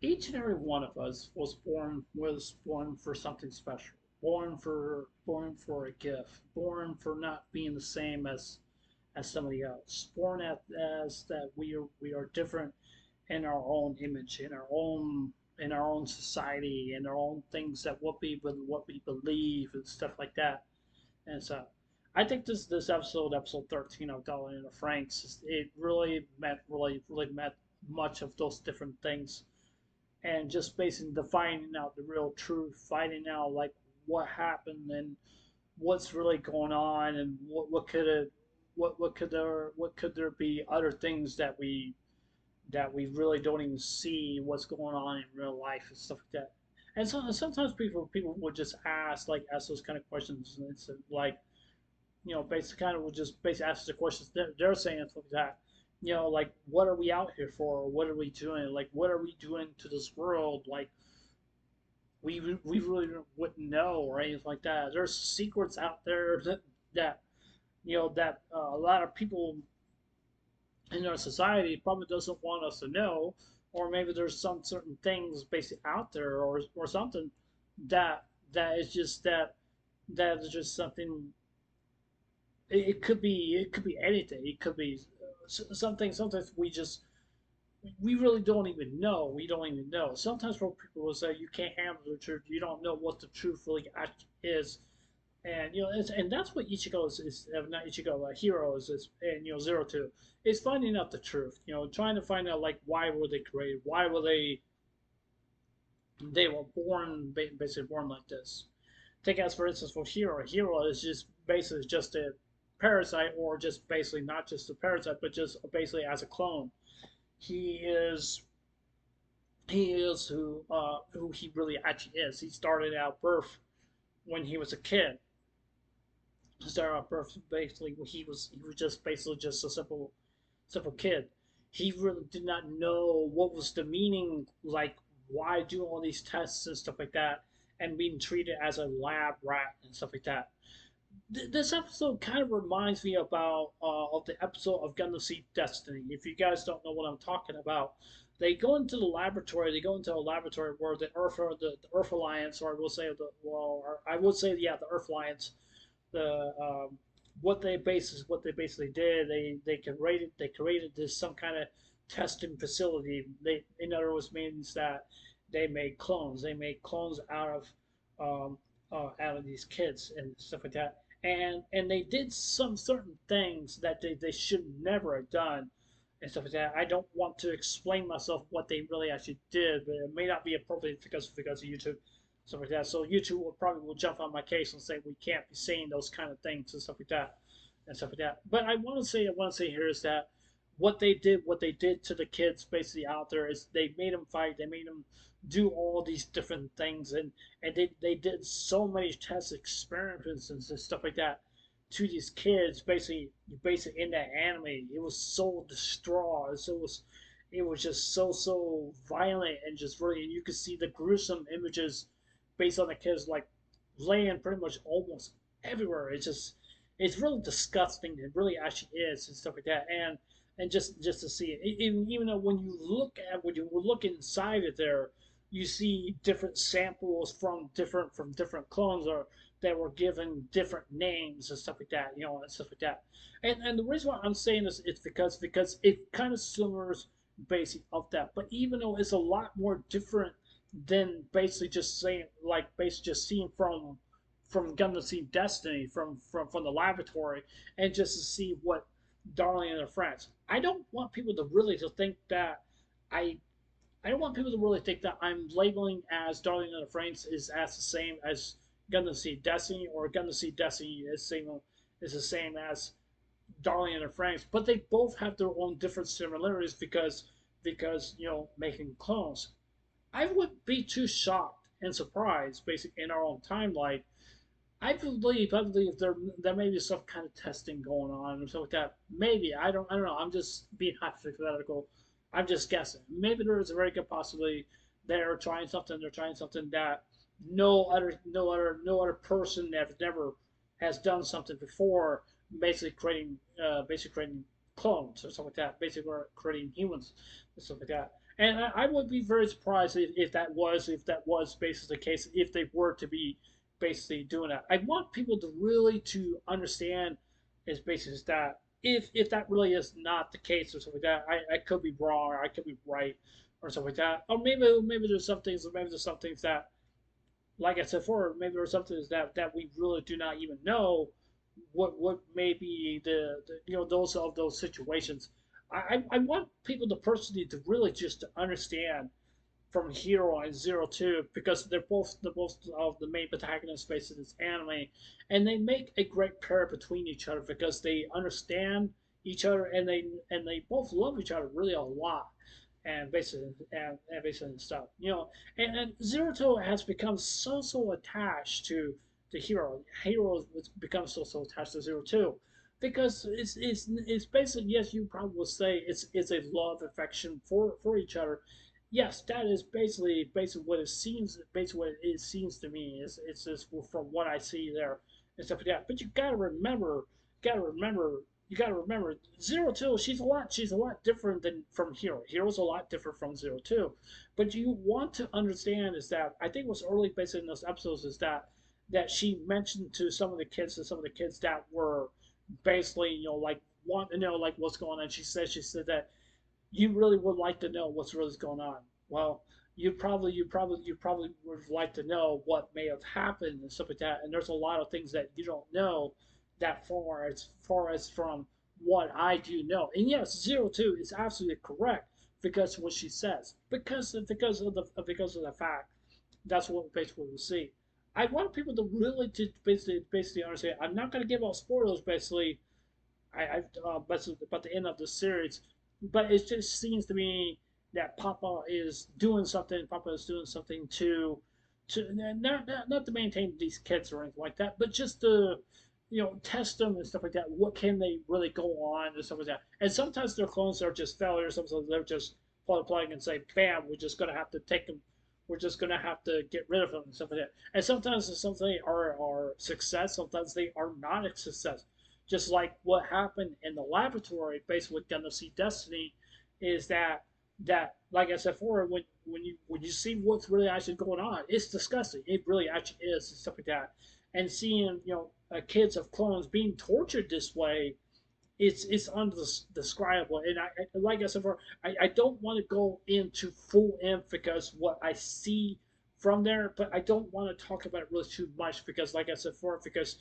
each and every one of us was born for something special. Born for a gift. Born for not being the same as somebody else. Born as that we are different in our own image, in our own society, in our own things that what we believe and stuff like that. And so I think this episode 13 of Darling and the Franks, it really meant much of those different things, and just basically finding out the real truth, finding out like what happened and what's really going on, and what could there be other things that we really don't even see what's going on in real life and stuff like that. And so sometimes people would just ask those kind of questions, and it's like, basically kind of would just basically ask the questions they're saying and stuff like that. Like, what are we out here for? What are we doing? Like, what are we doing to this world? Like, we really wouldn't know or anything like that. There's secrets out there that a lot of people in our society probably doesn't want us to know, or maybe there's some certain things basically out there, or something that that is just something. It could be anything. It could be something. Sometimes we really don't even know. We don't even know. Sometimes when people will say you can't handle the truth, you don't know what the truth really actually is. And and that's what Ichigo is not Ichigo, Hero is, and Zero Two is finding out the truth. Trying to find out like why were they created, why were they were born, basically born like this. Take as for instance for Hero. Hero is just basically just a parasite, or just basically not just a parasite, but just basically as a clone. He is he is who he really actually is. He started out birth when he was a kid. He started out birth basically when he was just basically just a simple kid. He really did not know what was the meaning, like why do all these tests and stuff like that, and being treated as a lab rat and stuff like that. This episode kind of reminds me of the episode of Gundam Seed Destiny. If you guys don't know what I'm talking about, they go into the laboratory. They go into a laboratory where the Earth Alliance, or I would say yeah, the Earth Alliance, the what they basically did. They created this some kind of testing facility. They in other words means that they made clones. They made clones out of these kids and stuff like that. And they did some certain things that they should never have done and stuff like that. I don't want to explain myself what they really actually did, but it may not be appropriate because of YouTube, stuff like that. So YouTube will jump on my case and say we can't be saying those kind of things and stuff like that and stuff like that. But I want to say here is that what they did to the kids basically out there is they made them fight. They made them do all these different things, and they did so many test experiments and stuff like that to these kids. Basically in that anime, it was so distraught. It was just so violent, and just really, and you could see the gruesome images based on the kids like laying pretty much almost everywhere. It's really disgusting. It really actually is and stuff like that. And just to see it, even though when you look inside it, there you see different samples from different clones, or that were given different names and stuff like that, and stuff like that. And the reason why I'm saying this is because it kind of simmers basic of that. But even though it's a lot more different than basically just saying like basically just seeing from Gundam Seed Destiny from the laboratory, and just to see what Darling and her friends. I I don't want people to really think that I'm labeling as Darling and the Franxx is as the same as Gundam Seed Destiny, or Gundam Seed Destiny is the same as Darling and the Franxx, but they both have their own different similarities because making clones. I would be too shocked and surprised, basically in our own timeline. I believe there may be some kind of testing going on or something like that. Maybe I don't know. I'm just being hypothetical. I'm just guessing. Maybe there is a very good possibility they're trying something. They're trying something that no other person that never has done something before. Basically creating clones or something like that. Basically creating humans and stuff like that. And I would be very surprised if that was basically the case, if they were to be basically doing that. I want people to really to understand is basically that if that really is not the case or something like that, I could be wrong or I could be right or something like that. Or maybe there's some things that, like I said before, maybe there's some things that we really do not even know what may be the those of those situations. I want people to personally to really just to understand from Hero and Zero Two because they're both of the main protagonists based in this anime, and they make a great pair between each other because they understand each other and they both love each other really a lot. And basically stuff, and Zero Two has become so attached to Hero. Hero has become so attached to Zero Two because it's basically, yes, you probably will say it's a love affection for each other. Yes, that is basically what it seems. Basically, what it seems to me is it's just from what I see there and stuff like that. But you gotta remember, Zero Two. She's a lot different than from Hero. Hero's a lot different from Zero Two. But you want to understand is that I think what's early basically in those episodes is that she mentioned to some of the kids that were basically like want to know like what's going on. She said that you really would like to know what's really going on. Well, you probably would like to know what may have happened and stuff like that. And there's a lot of things that you don't know that far as from what I do know. And yes, Zero Two is absolutely correct because what she says because of the fact that's what basically we see. I want people to really to basically understand. I'm not going to give out spoilers basically but the end of the series. But it just seems to me that Papa is doing something. Papa is doing something to not to maintain these kids or anything like that, but just to test them and stuff like that. What can they really go on and stuff like that? And sometimes their clones are just failures. Sometimes they're just plug and say, "Bam, we're just gonna have to take them. We're just gonna have to get rid of them and stuff like that." And sometimes they are success. Sometimes they are not a success. Just like what happened in the laboratory, basically with Gundam Seed Destiny, is that like I said before, when you see what's really actually going on, it's disgusting. It really actually is and stuff like that. And seeing kids of clones being tortured this way, it's undescribable. And like I said before, I don't want to go into full in because what I see from there, but I don't want to talk about it really too much because, like I said before, because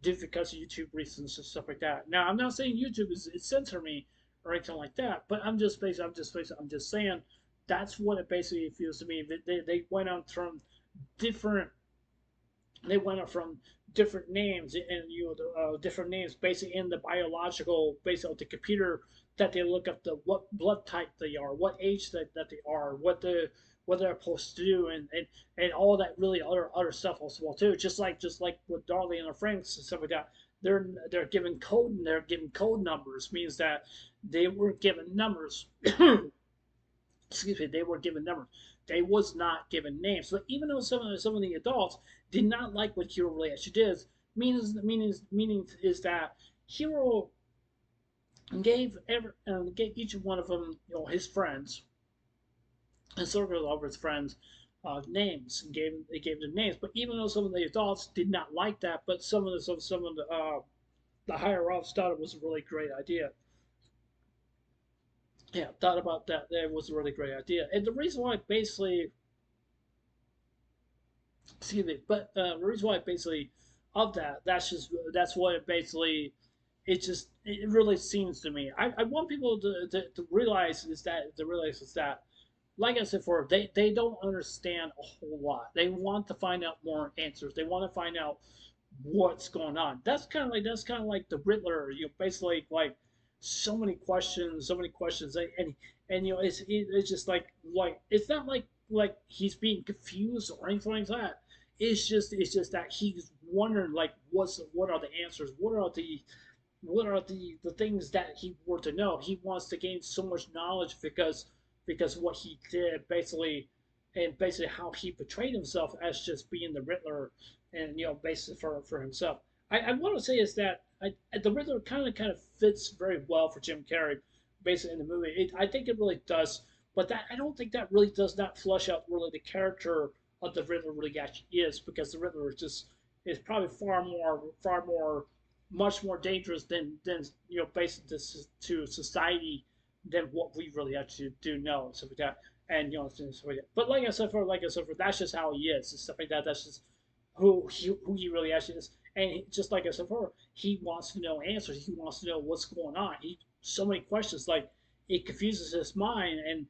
of YouTube reasons and stuff like that. Now, I'm not saying YouTube is censoring me or anything like that, but I'm just saying that's what it basically feels to me. They went on from different they went up from different names and different names basically in the biological basically the computer that they look up the what blood type they are, what age that they are, what they're supposed to do, and all that really other stuff also well too. Just like with Darley and her FRANXX and stuff like that. They're given code and they're given code numbers means that they were given numbers. Excuse me, they were given numbers. They was not given names. So even though some of the adults did not like what Hero really actually did, meaning is that Hero gave each one of them his friends and circle of his friends names and gave them names. But even though some of the adults did not like that, but some of the higher ups thought it was a really great idea. Yeah, thought about that. That was a really great idea. And the reason why basically, excuse me, but the reason why basically of that's what it basically it really seems to me. I want people to realize is that like I said before, they don't understand a whole lot. They want to find out more answers. They want to find out what's going on. That's kind of like the Riddler. Basically like so many questions, and it's just like it's not like he's being confused or anything like that. It's just that he's wondering like what are the answers? What are the things that he were to know? He wants to gain so much knowledge because what he did basically and basically how he portrayed himself as just being the Riddler and basically for himself. I want to say is that the Riddler kind of fits very well for Jim Carrey basically in the movie. I think it really does, But that I don't think that really does not flush out really the character of the Riddler really actually is, because the Riddler is probably far more much more dangerous than based to society than what we really actually do know and stuff like that. And stuff like that. But like I said for that's just how he is and stuff like that. That's just who he really actually is. And just like I said before, he wants to know answers. He wants to know what's going on. He so many questions, like it confuses his mind. And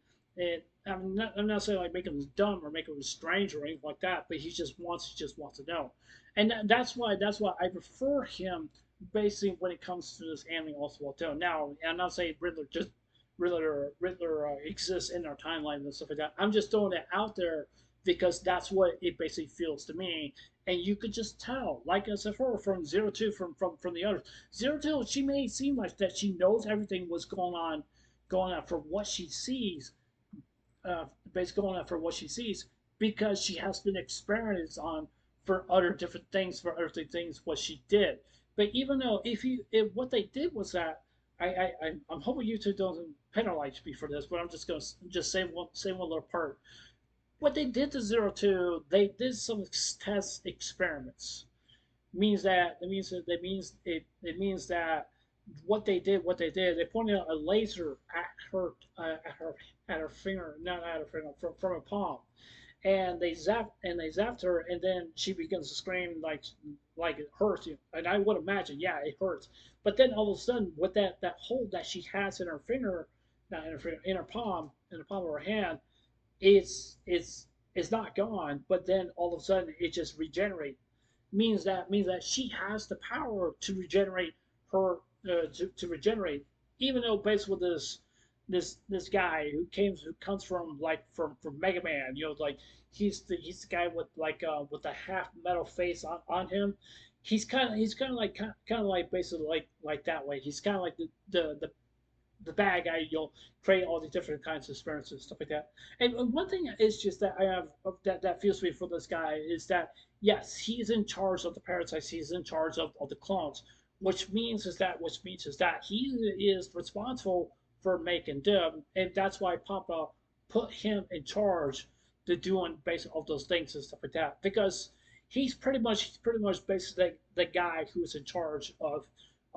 I'm not saying like making him dumb or making him strange or anything like that, but he just wants to know. And that's why I prefer him basically when it comes to this anime also too. Now I'm not saying Riddler exists in our timeline and stuff like that. I'm just throwing it out there because that's what it basically feels to me. And you could just tell, like I said, from Zero Two, from the others. Zero Two, she may seem like that she knows everything was going on for what she sees, basically going on for what she sees, because she has been experienced on for other different things, for other things what she did. But even though if what they did was that, I'm hoping you two don't penalize me for this, but I'm just gonna just say one little part. What they did to Zero Two, they did some test experiments. It means that they pointed out a laser at her finger, not at her finger, from her palm, and they zapped her, and then she begins to scream like it hurts you. And I would imagine, yeah, it hurts. But then all of a sudden, with that hole that she has in her finger, not in her finger, in the palm of her hand, it's not gone. But then all of a sudden, it just regenerates. Means that she has the power to regenerate her to regenerate, even though based with this guy who comes from from Mega Man, like he's the guy with the half metal face on him. He's kind of like basically like that way. He's kind of like the bad guy, create all these different kinds of experiences and stuff like that. And one thing is just that I have that feels me for this guy is that yes, he's in charge of the parasites, he's in charge of the clones, which means is that he is responsible for making them, and that's why Papa put him in charge to doing basically all those things and stuff like that, because he's pretty much basically the guy who's in charge of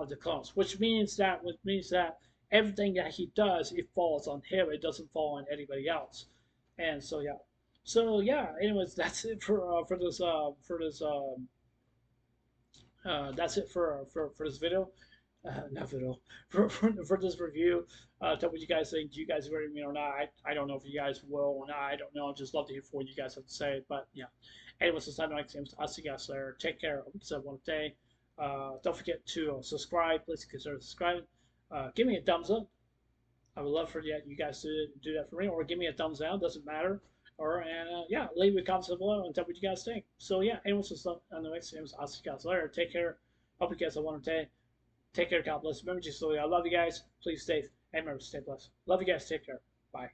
the clones, which means that everything that he does, it falls on him. It doesn't fall on anybody else. And so yeah, Anyways, that's it for this that's it for this video. Not video for this review. Tell me what you guys think. Do you guys agree with me or not? I don't know if you guys will or not. I don't know. I'd just love to hear what you guys have to say. But yeah. Anyways, it's not next time. I'll see you guys later. Take care. Hope you have one day. Don't forget to subscribe. Please consider subscribing. Give me a thumbs up. I would love for you guys to do that for me, or give me a thumbs down. Doesn't matter. Yeah, leave a comment below and tell what you guys think. So yeah, anyways, so on the next time, I'll see you guys later. Take care. Hope you guys have a wonderful day. Take care. God bless. Remember, just slowly. I love you guys. Please stay and remember, stay blessed. Love you guys. Take care. Bye.